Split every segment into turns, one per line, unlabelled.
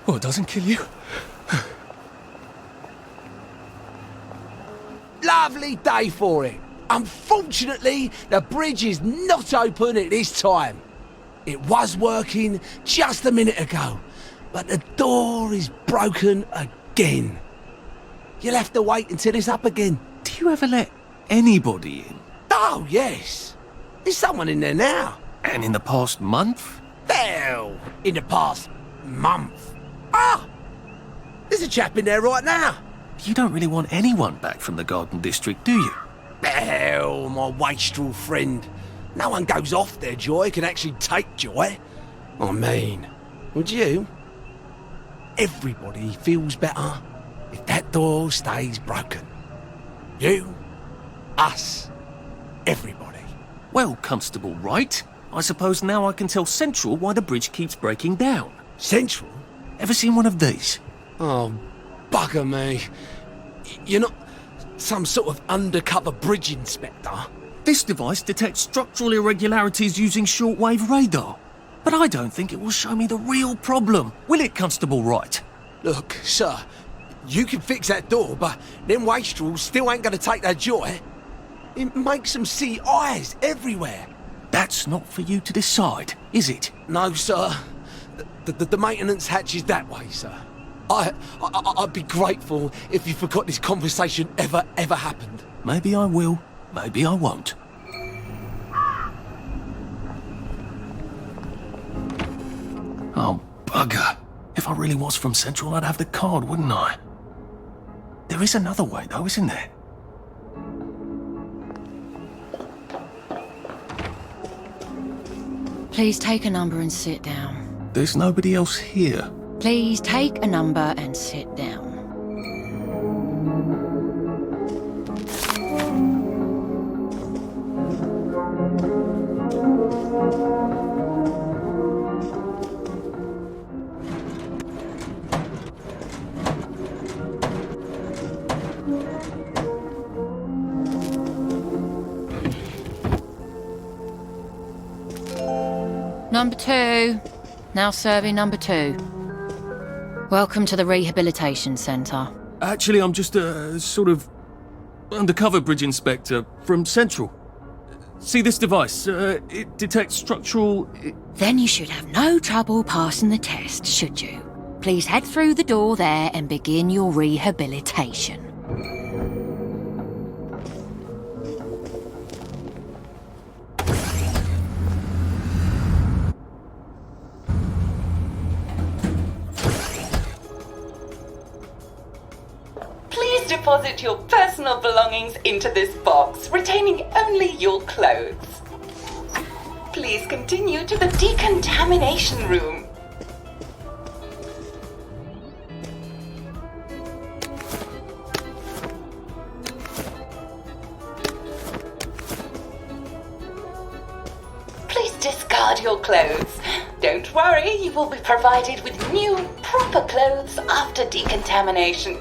Well, it doesn't kill you.
Lovely day for it. Unfortunately, the bridge is not open at this time. It was working just a minute ago, but the door is broken again. You'll have to wait until it's up again.
Do you ever let anybody in?
Oh, yes. There's someone in there now.
And in the past month?
Well, in the past month. Ah! There's a chap in there right now.
You don't really want anyone back from the Garden District, do you?
Well, my wastrel friend. No one goes off their joy can actually take joy. I mean, would you? Everybody feels better if that door stays broken. You, us, everybody.
Well, Constable Wright, I suppose now I can tell Central why the bridge keeps breaking down.
Central?
Ever seen one of these?
Oh, bugger me. You're not some sort of undercover bridge inspector?
This device detects structural irregularities using shortwave radar. But I don't think it will show me the real problem. Will it, Constable Wright?
Look, sir, you can fix that door, but them wastrels still ain't gonna take their joy. It makes them see eyes everywhere.
That's not for you to decide, is it?
No, sir. The maintenance hatch is that way, sir. I'd be grateful if you forgot this conversation ever happened.
Maybe I will, maybe I won't. Oh, bugger. If I really was from Central, I'd have the card, wouldn't I? There is another way, though, isn't there?
Please take a number and sit down.
There's nobody else here.
Please take a number and sit down. Number 2. Now serving number 2. Welcome to the Rehabilitation Centre.
Actually, I'm just a sort of undercover bridge inspector from Central. See this device? It detects structural...
Then you should have no trouble passing the test, should you? Please head through the door there and begin your rehabilitation.
Deposit your personal belongings into this box, retaining only your clothes. Please continue to the decontamination room. Please discard your clothes. Don't worry, you will be provided with new, proper clothes after decontamination.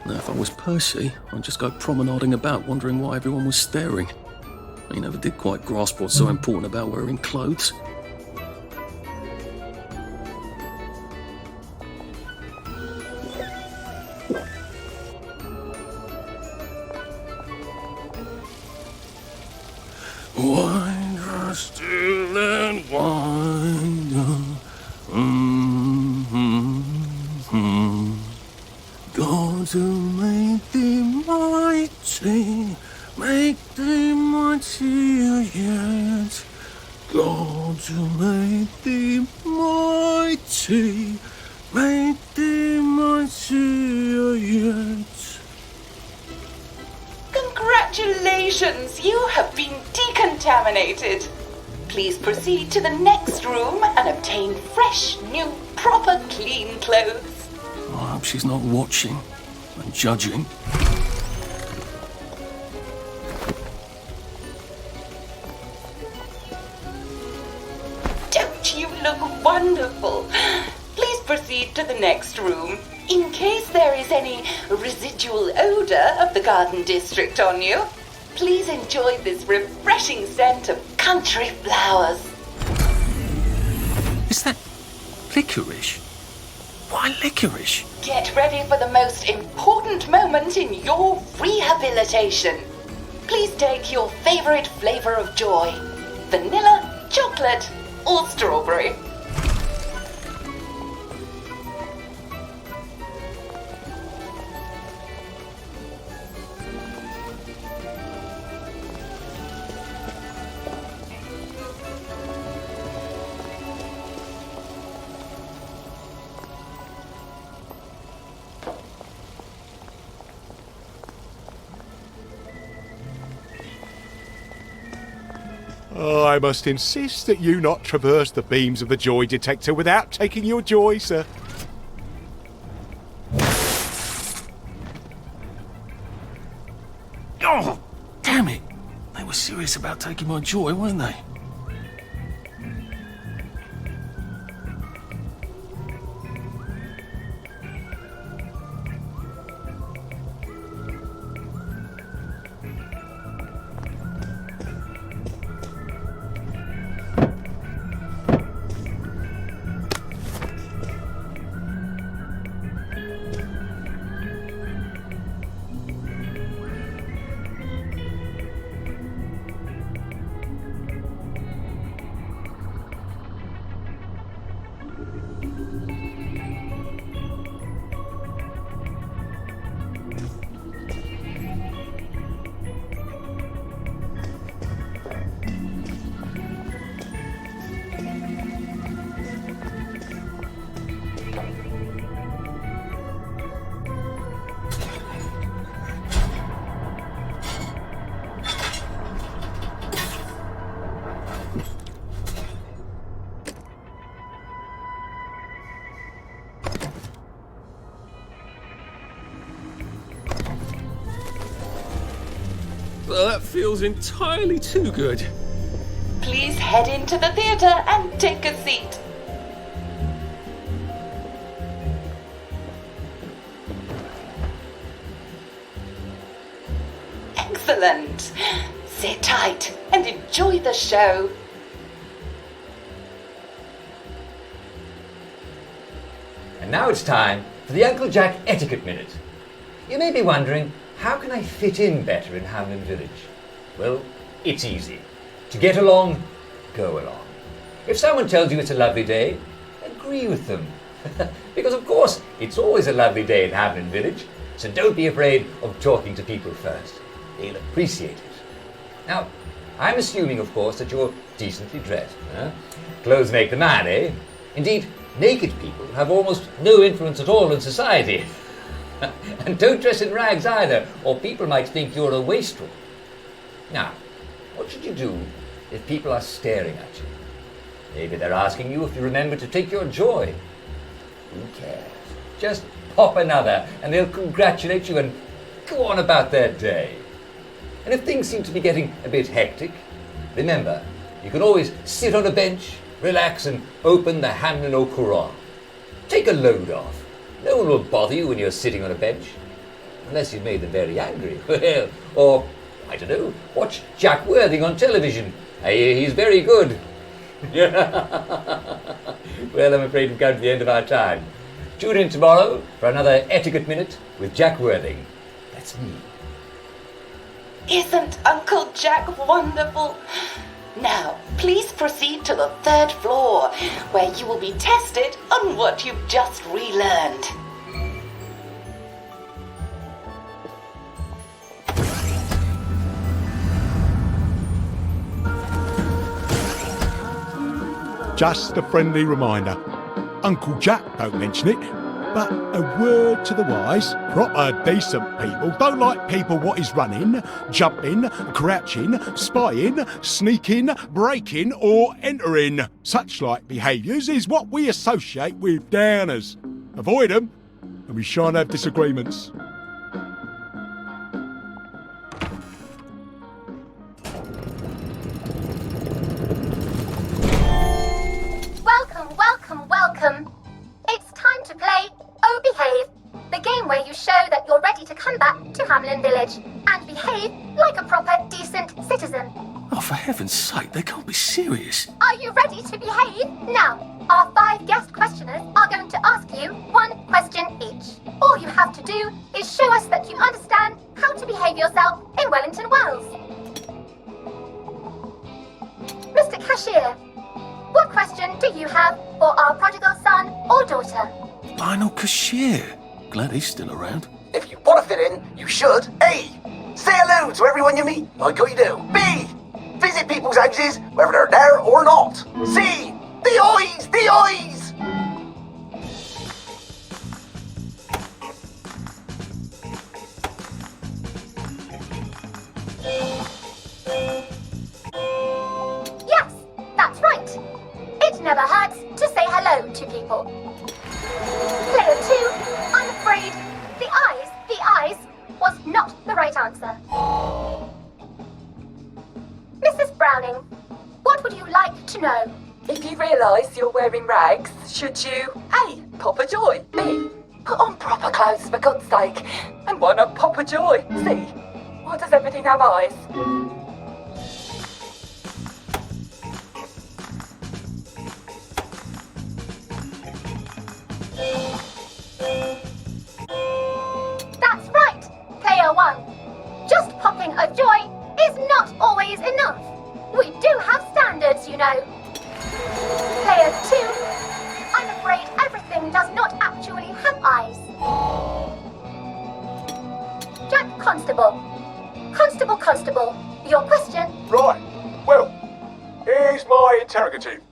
Now, if I was Percy, I'd just go promenading about, wondering why everyone was staring. I never did quite grasp what's so important about wearing clothes. Winder still and winder. God to make thee mighty, make thee mightier yet. God to make thee mighty, make thee mightier yet.
Congratulations, you have been decontaminated. Please proceed to the next room and obtain fresh, new, proper, clean clothes.
I hope she's not watching and judging.
Don't you look wonderful? Please proceed to the next room. In case there is any residual odor of the Garden District on you, please enjoy this refreshing scent of country flowers.
Is that licorice? Why licorice?
Get ready for the most important moment in your rehabilitation. Please take your favorite flavor of joy. Vanilla, chocolate, or strawberry.
I must insist that you not traverse the beams of the joy detector without taking your joy, sir.
Oh, damn it. They were serious about taking my joy, weren't they? Well, that feels entirely too good.
Please head into the theater and take a seat. Excellent. Sit tight and enjoy the show.
And now it's time for the Uncle Jack Etiquette Minute. You may be wondering, how can I fit in better in Hamlin Village? Well, it's easy. To get along, go along. If someone tells you it's a lovely day, agree with them. Because of course, it's always a lovely day in Hamlin Village, so don't be afraid of talking to people first. They'll appreciate it. Now, I'm assuming, of course, that you're decently dressed. Huh? Clothes make the man, eh? Indeed, naked people have almost no influence at all in society. And don't dress in rags either, or people might think you're a wastrel. Now, what should you do if people are staring at you? Maybe they're asking you if you remember to take your joy. Who cares? Just pop another, and they'll congratulate you and go on about their day. And if things seem to be getting a bit hectic, remember, you can always sit on a bench, relax, and open the Hamlin Au Courant. Take a load off. No one will bother you when you're sitting on a bench. Unless you've made them very angry. Well, or, I don't know, watch Jack Worthing on television. I hear he's very good. Well, I'm afraid we've come to the end of our time. Tune in tomorrow for another Etiquette Minute with Jack Worthing. That's me.
Isn't Uncle Jack wonderful? Now, please proceed to the 3rd floor, where you will be tested on what you've just relearned.
Just a friendly reminder. Uncle Jack don't mention it, but a word to the wise, proper decent people don't like people what is running, jumping, crouching, spying, sneaking, breaking or entering. Such like behaviours is what we associate with downers. Avoid them and we shan't have disagreements.
Welcome. It's time to play Oh Behave, the game where you show that you're ready to come back to Hamlin Village and behave like a proper, decent citizen.
Oh, for heaven's sake, they can't be serious.
Are you ready to behave? Now, Our 5 guest questioners are going to ask you 1 question each. All you have to do is show us that you understand how to behave yourself in Wellington Wells. Mr. Cashier, what question do you have for our prodigal son or daughter?
Lionel Cashier. Glad he's still around.
If you want to fit in, you should. A. Say hello to everyone you meet, like how you do. B. Visit people's houses, whether they're there or not. C. The eyes! The eyes!
Yes, that's right. It never hurts to say hello to people. Player 2, I'm afraid the eyes was not the right answer. Mrs. Browning, what would you like to know?
If you realise you're wearing rags, should you A. Pop a joy, B. Put on proper clothes for God's sake, and why not pop a joy? C. Why does everything have eyes?
That's right, Player 1. Just popping a joy is not always enough. We do have standards, you know. Player 2, I'm afraid everything does not actually have eyes. Jack Constable. Constable, your question?
Right, well, here's my interrogative.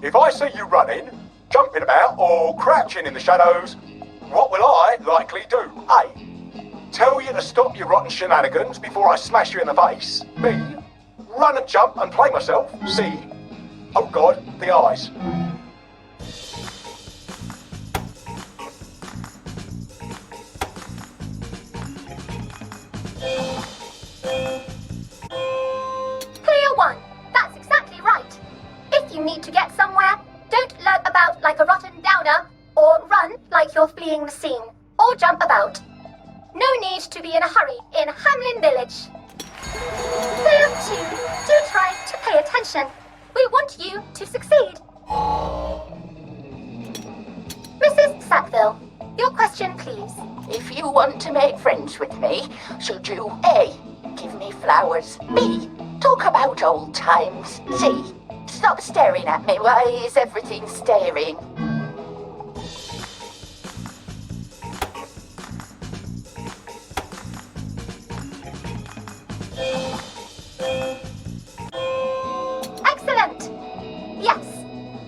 If I see you running, jumping about, or crouching in the shadows, what will I likely do? A. Tell you to stop your rotten shenanigans before I smash you in the face. B. Run and jump and play myself. C. Oh God, the eyes.
Player 1, that's exactly right. If you need to get somewhere, don't lurk about like a rotten downer, or run like you're fleeing the scene, or jump about. No need to be in a hurry in Hamlin Village. Player 2, do try to pay attention. We want you to succeed. Mrs. Sackville, your question, please.
If you want to make friends with me, should you A. Give me flowers, B. Talk about old times, C. Stop staring at me, why is everything staring?
Excellent! Yes,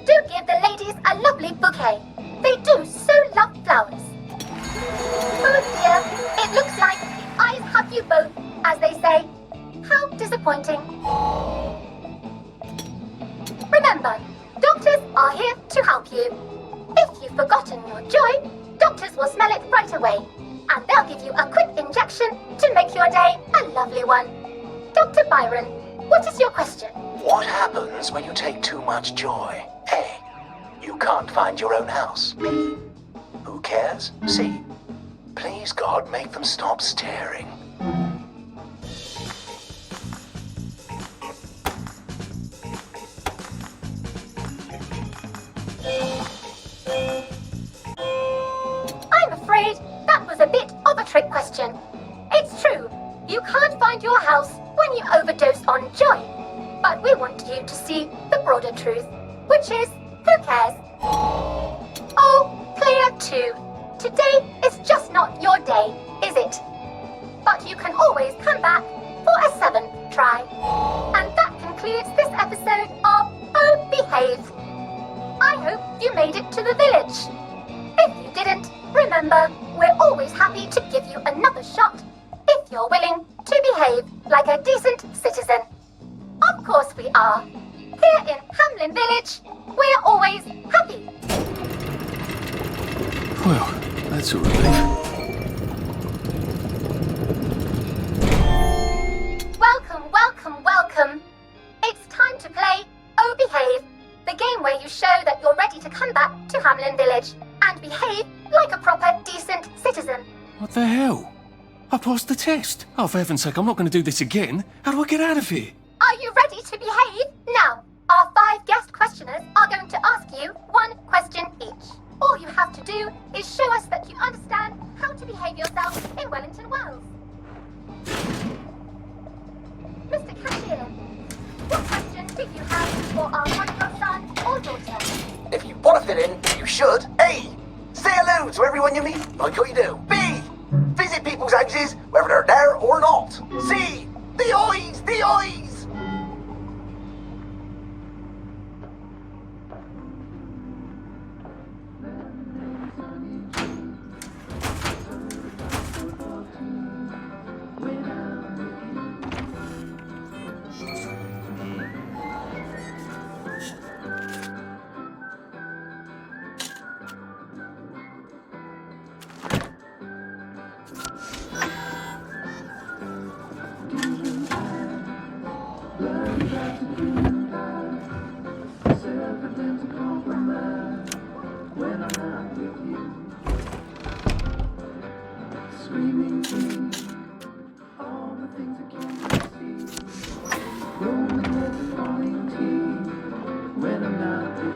do give the ladies a lovely bouquet. They do so love flowers. Oh dear, it looks like the eyes have you both, as they say. How disappointing. Remember, doctors are here to help you. If you've forgotten your joy, doctors will smell it right away, and they'll give you a quick injection to make your day a lovely one. Dr. Byron, what is your question?
What happens when you take too much joy? A. You can't find your own house. B. Who cares? C. Please God, make them stop staring.
I'm afraid that was a bit of a trick question. It's true, you can't find your house when you overdose on joy. But we want you to see the broader truth, which is, who cares? Oh, Player 2, today is just not your day, is it? But you can always come back for a 7th try. And that concludes this episode of Oh Behave. I hope you made it to the village. If you didn't, remember, we're always happy to give you another shot if you're willing to behave like a decent citizen. Of course we are. Here in Hamlin Village, we're always happy.
Well, that's a relief.
Welcome. It's time to play Oh Behave, the game where you show that you're ready to come back to Hamlin Village and behave like a proper, decent citizen.
What the hell? I passed the test. Oh, for heaven's sake, I'm not going to do this again. How do I get out of here?
Are you ready to behave? Now, our Our 5 guest questioners are going to ask you 1 question each. All you have to do is show us that you understand how to behave yourself in Wellington Wells. Mr. Cashier, what question do you have for our prodigal son or daughter?
If you want to fit in, you should. A. Say hello to everyone you meet, like what you do. B. Visit people's houses, whether they're there or not. C. The eyes! The eyes!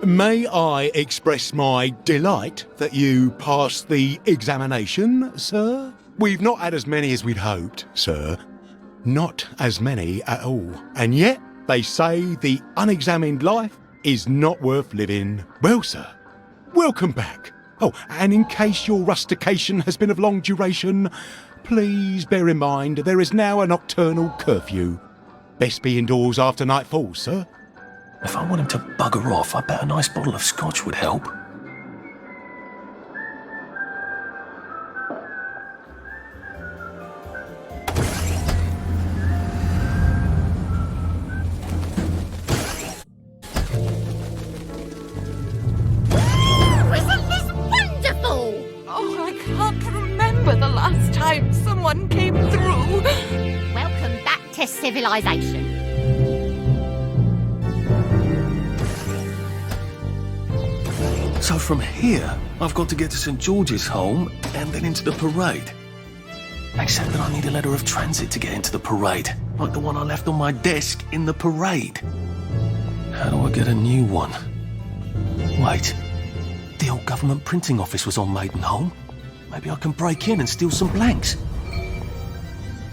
May I express my delight that you passed the examination, sir? We've not had as many as we'd hoped, sir. Not as many at all. And yet, they say the unexamined life is not worth living. Well, sir, welcome back. Oh, and in case your rustication has been of long duration, please bear in mind there is now a nocturnal curfew. Best be indoors after nightfall, sir.
If I want him to bugger off, I bet a nice bottle of scotch would help.
Isn't this wonderful?
Oh, I can't remember the last time someone came through.
Welcome back to civilization.
So from here, I've got to get to St. George's home and then into the parade. Except that I need a letter of transit to get into the parade, like the one I left on my desk in the parade. How do I get a new one? Wait, the old government printing office was on Maidenholm. Maybe I can break in and steal some blanks.